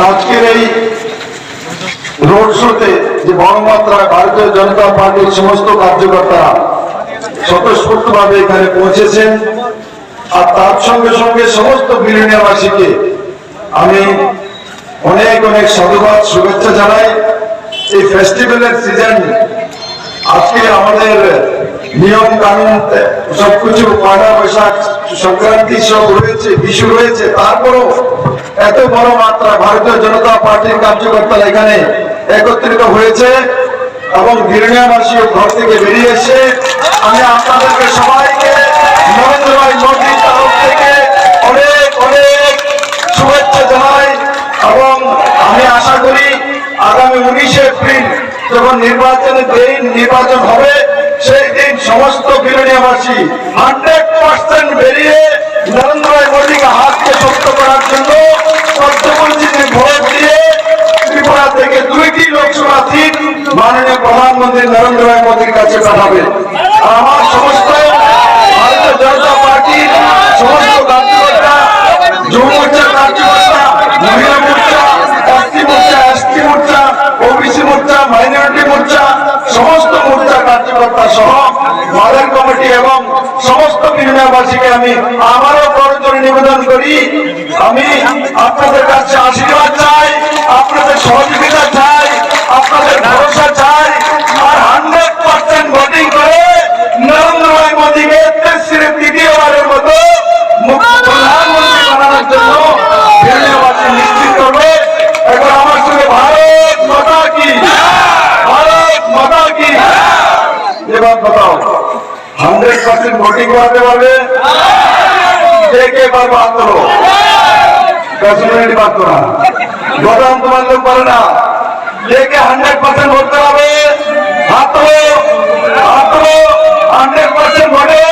আজকের এই রোড শোতে যে বড় মাত্রায় ভারতীয় জনতা পার্টির সমস্ত কার্যকর্তারা স্বতঃস্ফূর্তভাবে এখানে পৌঁছেছেন, আর তার সঙ্গে সঙ্গে সমস্ত বিলিনিয়াবাসীকে আমি অনেক অনেক সাধুবাদ শুভেচ্ছা জানাই। এই ফেস্টিভ্যালের সিজন আজকে আমাদের নিয়ম কানুন সবকিছু পয়লা বৈশাখ সংক্রান্তি সব রয়েছে, বিশু রয়েছে, তারপরও এত বড় মাত্রা ভারতীয় জনতা পার্টির কার্যকর্তারা এখানে একত্রিত হয়েছে এবং বিলিনিয়াবাসীও ঘর থেকে বেরিয়ে এসে আমি আপনাদেরকে সবাইকে নরেন্দ্র ভাই মোদীর তরফ থেকে অনেক অনেক শুভেচ্ছা জানাই এবং আমি আশা করি আগামী 19 এপ্রিল যখন নির্বাচন হবে সেই দিন সমস্ত বিরোধীবাসী 100% বেরিয়ে নরেন্দ্র মোদীকে হাতকে শক্ত করার জন্য পদ্মপঞ্জিতে ভোট দিয়ে ত্রিপুরা থেকে 2টি লোকসভা সিট মাননীয় প্রধানমন্ত্রী নরেন্দ্র মোদীর কাছে পাঠাবে। আমার সমস্ত ভারতীয় জনতা পার্টির সমস্ত কার্যকর্তা, যুব মোর্চার কার্যকর্তা, মহিলা মোর্চা, এসসি মোর্চা, এসটি মোর্চা, ওবিসি মোর্চা, মাইনরিটি মোর্চা, সমস্ত মোর্চা কার্যকর্তা সহ মাদার কমিটি এবং সমস্ত বিরোধীবাসীকে আমি আমারও করজোড়ে নিবেদন করি, আমি আপনাদের কাছে আশীর্বাদ চাই, আপনাদের সহযোগিতা চাই, আপনাদের ভরসা চাই, আর 100% ভোটিং করে নরেন্দ্র মোদীকে তৃতীয়বারের মতো প্রধানমন্ত্রী বানানোর জন্য বিরোধীবাসী নিশ্চিত করবে। এখন আমার সঙ্গে ভারত মাতা কি, ভারত মাতা কি, এবার बताओ 100% ভোটিং করাতে পারবে? কে পারবে? হাত তোলো। 10 মিনিট বাদ করা গরম তোমার লোক পারে না। কে 100% ভোট করাবে? হাত তোলো, হাত তোলো। 100% ভোটে